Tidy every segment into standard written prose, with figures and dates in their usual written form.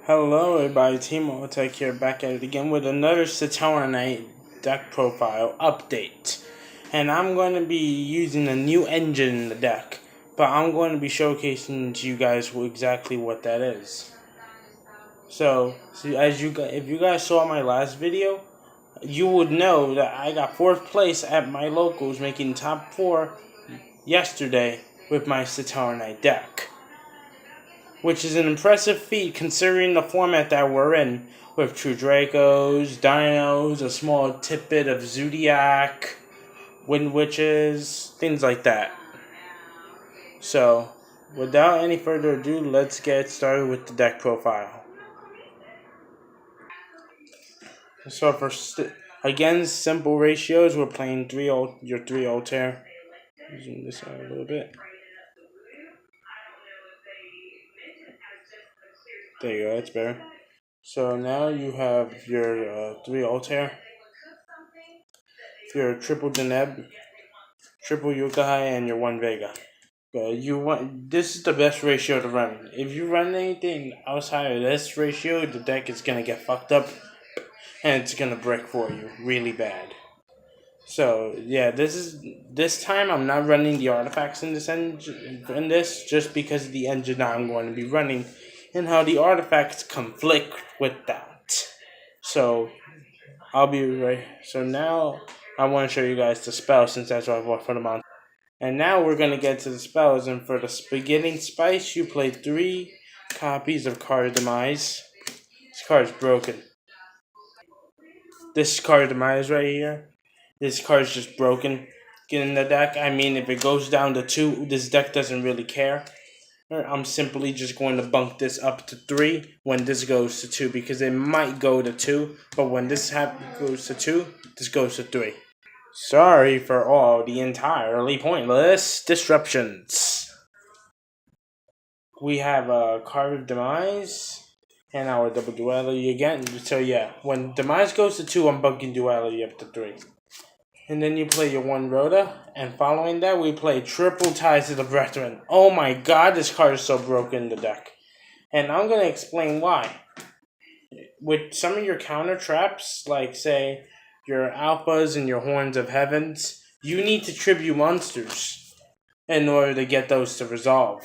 Hello everybody, Team Tech here, back at it again with another Satellarknight deck profile update. And I'm going to be using a new engine in the deck, but I'm going to be showcasing to you guys exactly what that is. So if you guys saw my last video, you would know that I got 4th place at my locals, making top 4 yesterday with my Satellarknight deck, which is an impressive feat considering the format that we're in, with True Dracos, Dinos, a small tidbit of Zodiac, Wind Witches, things like that. So, without any further ado, let's get started with the deck profile. So again, simple ratios, we're playing your 3 Altair. Zoom this out a little bit. There you go, that's better. So now you have your 3 Altair, your triple Deneb, triple Yokai, and your 1 Vega. This is the best ratio to run. If you run anything outside of this ratio, the deck is gonna get fucked up, and it's gonna break for you really bad. So yeah, this time I'm not running the artifacts in this just because of the engine I'm going to be running, and how the artifacts conflict with that. So I'll be right. So now I want to show you guys the spell, since that's what I bought for the mount. And now we're going to get to the spells, and for the beginning spice, you play 3 copies of Card of Demise. This card is broken. This Card of Demise right here, this card is just broken. Get in the deck. I mean, if it goes down to 2, this deck doesn't really care. I'm simply just going to bunk this up to 3 when this goes to 2, because it might go to 2, but when this goes to 2, this goes to 3. Sorry for all the entirely pointless disruptions. We have a Card of Demise and our double duality again. So yeah, when Demise goes to 2, I'm bunking duality up to 3. And then you play your 1 Rhoda, and following that we play triple Ties to the Bretheren. Oh my god, this card is so broken in the deck. And I'm going to explain why. With some of your counter traps, like say your Alphas and your Horns of Heavens, you need to tribute monsters in order to get those to resolve.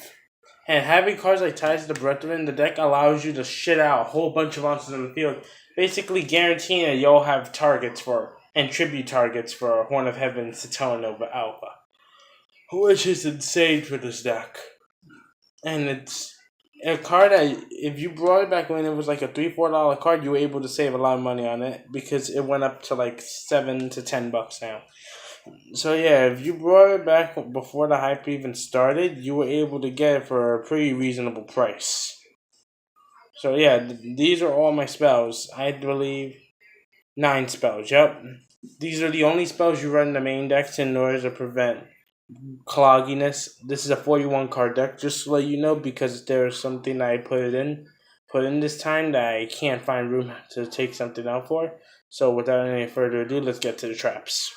And having cards like Ties to the Bretheren in the deck allows you to shit out a whole bunch of monsters in the field, basically guaranteeing that you'll have targets for and tribute targets for Horn of Heaven, Satellarknight Alpha, which is insane for this deck. And it's a card that, if you brought it back when it was like a $3-4 card, you were able to save a lot of money on it, because it went up to like $7 to $10 now. So yeah, if you brought it back before the hype even started, you were able to get it for a pretty reasonable price. So yeah, these are all my spells. I believe 9 spells, yep. These are the only spells you run in the main decks in order to prevent clogginess. This is a 41 card deck, just to let you know, because there's something that I put in this time that I can't find room to take something out for. So without any further ado, let's get to the traps.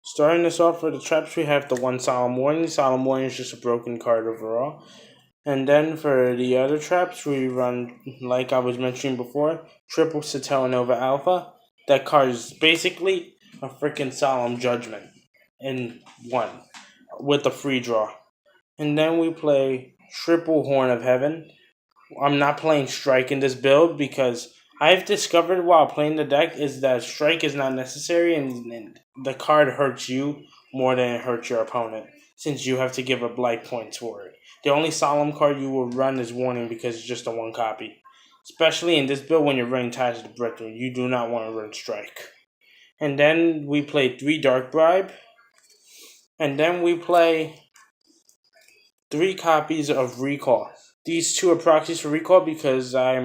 Starting us off for the traps, we have the 1 Solemn Warning. Solemn Warning is just a broken card overall. And then for the other traps, we run, like I was mentioning before, triple Satellarknight Alpha. That card is basically a freaking Solemn Judgment in 1 with a free draw. And then we play triple Horn of Heaven. I'm not playing Strike in this build, because I've discovered while playing the deck is that Strike is not necessary, and the card hurts you more than it hurts your opponent, since you have to give up life points for it. The only Solemn card you will run is Warning, because it's just a 1 copy. Especially in this build when you're running Ties to the Bretheren, you do not want to run Strike. And then we play 3 Dark Bribe. And then we play 3 copies of Recall. These 2 are proxies for Recall, because I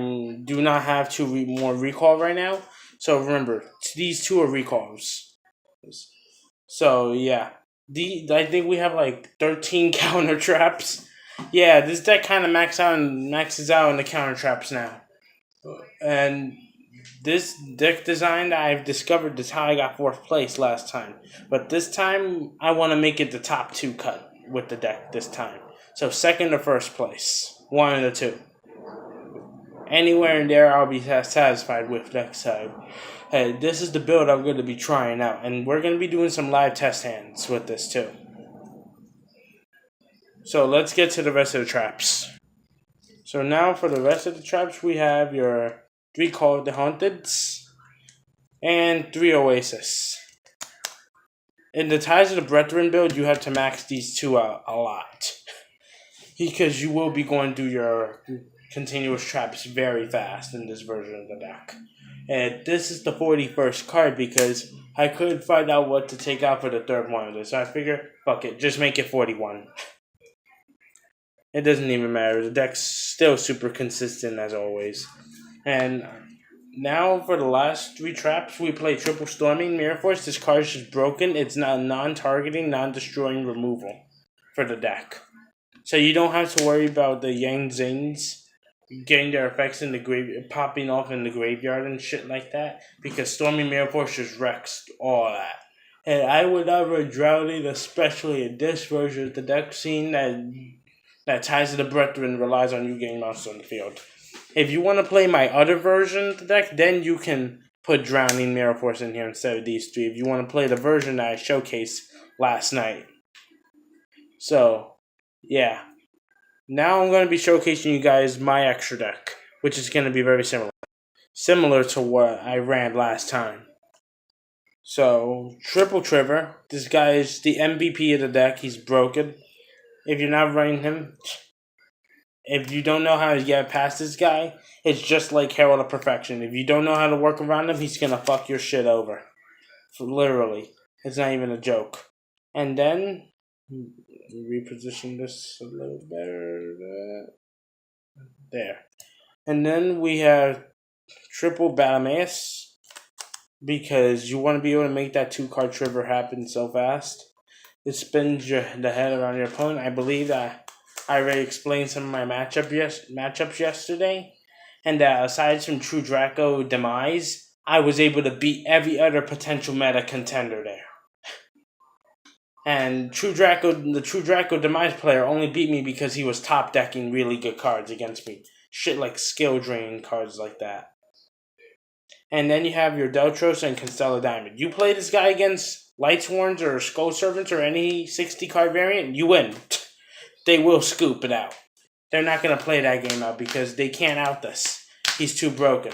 do not have 2 more Recall right now. So remember, these 2 are Recalls. So yeah, I think we have like 13 counter traps. Yeah, this deck kind of maxes out on the counter traps now. And this deck design that I've discovered is how I got 4th place last time. But this time, I want to make it the top 2 cut with the deck this time. So 2nd or 1st place. 1 of the 2. Anywhere in there, I'll be satisfied with next time. Hey, this is the build I'm going to be trying out, and we're going to be doing some live test hands with this too. So let's get to the rest of the traps. So now for the rest of the traps, we have your 3 Call of the Haunteds and 3 Oasis. In the Ties of the Bretheren build, you have to max these 2 out a lot. Because you will be going through your continuous traps very fast in this version of the deck. And this is the 41st card because I couldn't find out what to take out for the third one of this. So I figure, fuck it, just make it 41. It doesn't even matter. The deck's still super consistent as always. And now for the last 3 traps, we play Triple Storming Mirror Force. This card is just broken. It's not non-targeting, non-destroying removal for the deck. So you don't have to worry about the Yang Zings getting their effects in the popping off in the graveyard and shit like that. Because Storming Mirror Force just wrecks all that. And I would not run Drowning, especially in this version of the deck, seeing that Ties of the Bretheren relies on you getting monsters on the field. If you want to play my other version of the deck, then you can put Drowning Mirror Force in here instead of these 3. If you want to play the version that I showcased last night. So, yeah. Now I'm going to be showcasing you guys my extra deck, which is going to be very similar to what I ran last time. So, Triple Trevor. This guy is the MVP of the deck. He's broken. If you're not running him, if you don't know how to get past this guy, it's just like Herald of Perfection. If you don't know how to work around him, he's going to fuck your shit over. Literally. It's not even a joke. And then, reposition this a little better. There. And then we have Triple Battlemass, because you want to be able to make that 2-card trigger happen so fast. It spins the head around your opponent. I believe that I already explained some of my matchups yesterday. And that aside from True Draco Demise, I was able to beat every other potential meta contender there. And the True Draco Demise player only beat me because he was top decking really good cards against me. Shit like skill drain cards like that. And then you have your Deltros and Constellar Diamond. You play this guy against Lightsworns or Skull Servants or any 60-card variant, you win. They will scoop it out. They're not going to play that game out because they can't out this. He's too broken.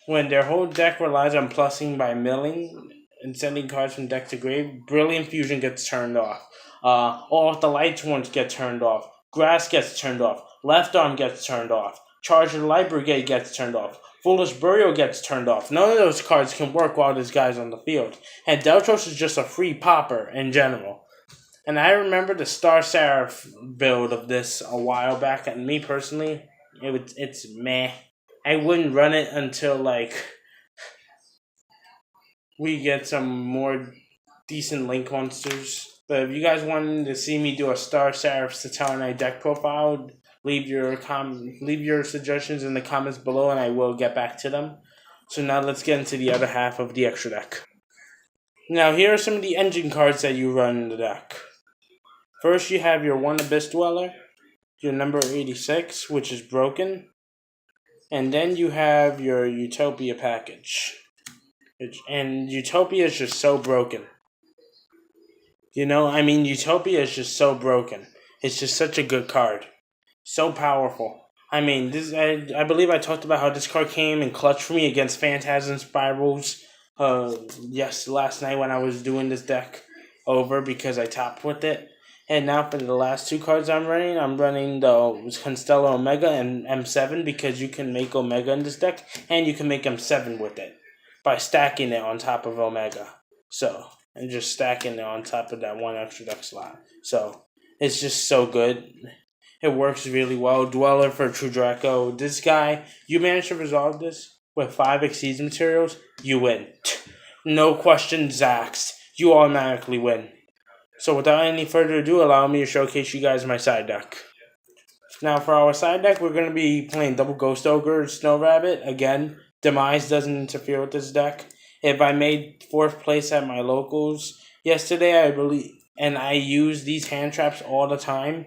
When their whole deck relies on plussing by milling and sending cards from deck to grave, Brilliant Fusion gets turned off. All of the Lightsworns get turned off. Grass gets turned off. Left Arm gets turned off. Charge of the Light Brigade gets turned off. Foolish Burial gets turned off. None of those cards can work while this guy's on the field. And Deltros is just a free popper in general. And I remember the Star Seraph build of this a while back, and me personally, it's meh. I wouldn't run it until, we get some more decent Link monsters. But if you guys wanted to see me do a Star Seraph Satellarknight deck profile, leave your suggestions in the comments below, and I will get back to them. So now let's get into the other half of the extra deck. Now here are some of the engine cards that you run in the deck. First you have your 1 Abyss Dweller, your number 86, which is broken. And then you have your Utopia package. And Utopia is just so broken. Utopia is just so broken. It's just such a good card. So powerful. I believe I talked about how this card came in clutch for me against Phantasm Spirals last night when I was doing this deck over because I topped with it. And now for the last 2 cards I'm running the Constellar Omega and M7 because you can make Omega in this deck and you can make M7 with it by stacking it on top of Omega. And just stacking it on top of that 1 extra deck slot. So, it's just so good. It works really well. Dweller for True Draco. This guy, you manage to resolve this with 5 Exceed materials, you win. No questions asked. You automatically win. So without any further ado, allow me to showcase you guys my side deck. Now for our side deck, we're going to be playing double Ghost Ogre, Snow Rabbit. Again, Demise doesn't interfere with this deck. If I made 4th place at my locals yesterday, I believe, and I use these hand traps all the time,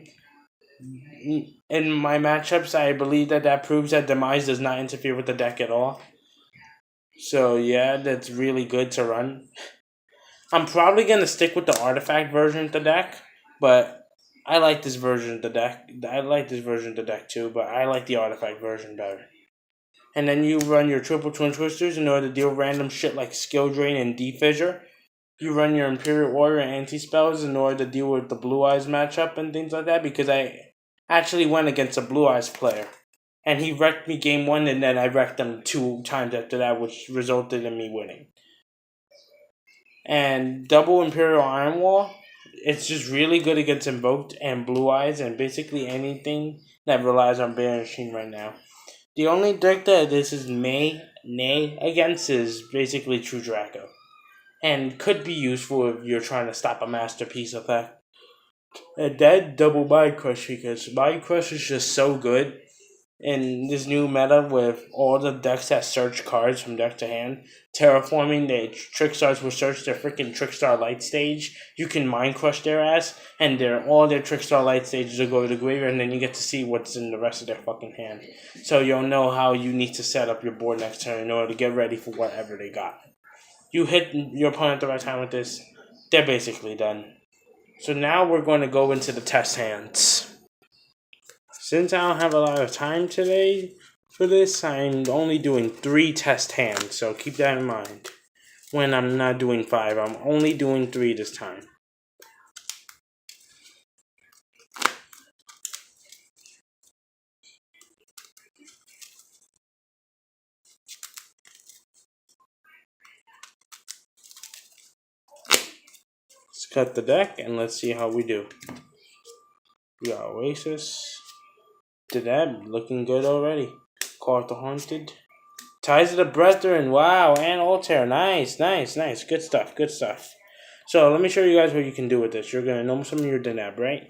in my matchups, I believe that proves that Demise does not interfere with the deck at all. So yeah, that's really good to run. I'm probably going to stick with the artifact version of the deck, but I like this version of the deck. I like this version of the deck too, but I like the artifact version better. And then you run your triple twin twisters in order to deal random shit like skill drain and defissure. You run your Imperial Warrior and anti-spells in order to deal with the Blue Eyes matchup and things like that, because I actually went against a Blue Eyes player. And he wrecked me game 1, and then I wrecked him 2 times after that, which resulted in me winning. And double Imperial Iron Wall, it's just really good against Invoked and Blue Eyes and basically anything that relies on banishing right now. The only deck that this is nay against is basically True Draco. And could be useful if you're trying to stop a Masterpiece effect. And then double Mind Crush, because Mind Crush is just so good in this new meta with all the decks that search cards from deck to hand. Terraforming, the Trickstars will search their freaking Trickstar Light stage. You can Mind Crush their ass, and all their Trickstar Light stages will go to the graveyard, and then you get to see what's in the rest of their fucking hand. So you'll know how you need to set up your board next turn in order to get ready for whatever they got. You hit your opponent at the right time with this, they're basically done. So now we're going to go into the test hands. Since I don't have a lot of time today for this, I'm only doing 3 test hands, so keep that in mind. When I'm not doing 5, I'm only doing 3 this time. Let's cut the deck and let's see how we do. We got Oasis. To that, looking good already. Caught the Haunted. Ties of the Bretheren, wow, and Altair, nice. Good stuff. So let me show you guys what you can do with this. You're going to know some of your Deneb, right?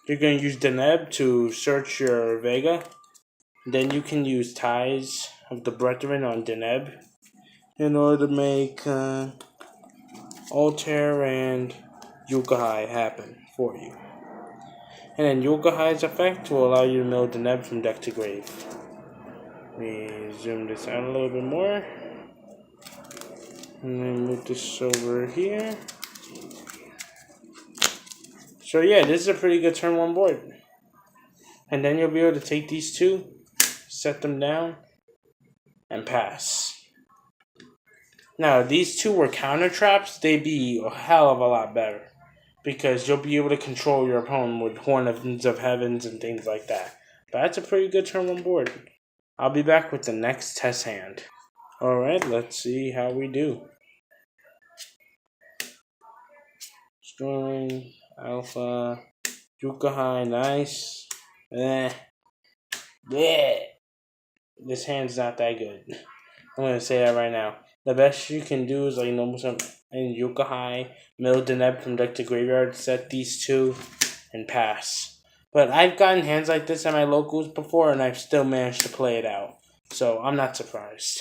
You're going to use Deneb to search your Vega. Then you can use Ties of the Bretheren on Deneb in order to make Altair and Yukahai happen for you. And then Yukahai's effect will allow you to mill Deneb from deck to grave. Let me zoom this out a little bit more. And then move this over here. So yeah, this is a pretty good turn 1 board. And then you'll be able to take these 2, set them down, and pass. Now, if these 2 were counter traps, they'd be a hell of a lot better. Because you'll be able to control your opponent with Horns of Heavens and things like that. But that's a pretty good turn 1 board. I'll be back with the next test hand. Alright, let's see how we do. Storm, Alpha, Yukahai, nice. Bleh. This hand's not that good. I'm going to say that right now. The best you can do is some in Yukahai, mill Deneb from deck to graveyard, set these 2, and pass. But I've gotten hands like this at my locals before, and I've still managed to play it out. So I'm not surprised.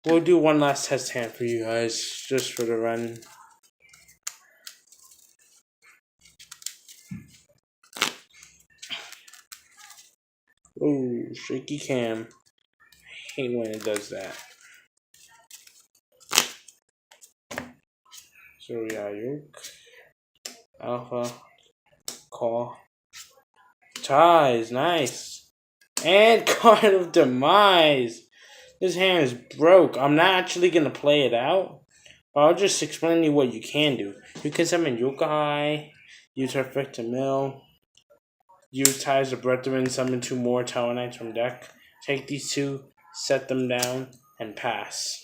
We'll do one last test hand for you guys, just for the run. Ooh, shaky cam. I hate when it does that. So we got Yoke, Alpha, Call, Ties, nice. And Card of Demise. This hand is broke. I'm not actually going to play it out. But I'll just explain to you what you can do. You can summon Yukahai, use her effect to mill, use Ties of Bretheren, summon 2 more Satellarknights from deck. Take these 2, set them down, and pass.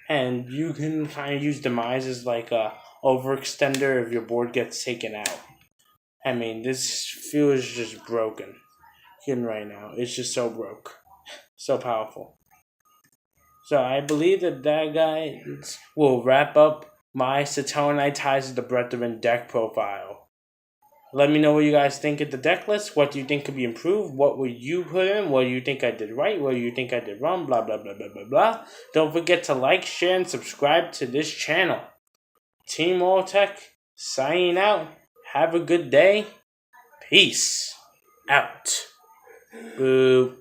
And you can kind of use Demise as like a overextender if your board gets taken out. I mean, this field is just broken. Right now, it's just so broke. So powerful. So I believe that guy will wrap up my Satellarknight Ties of the Bretheren deck profile. Let me know what you guys think of the deck list. What do you think could be improved? What would you put in? What do you think I did right? What do you think I did wrong? Blah, blah, blah, blah, blah, blah. Don't forget to like, share, and subscribe to this channel. Team Alltech, signing out. Have a good day. Peace out. Boo.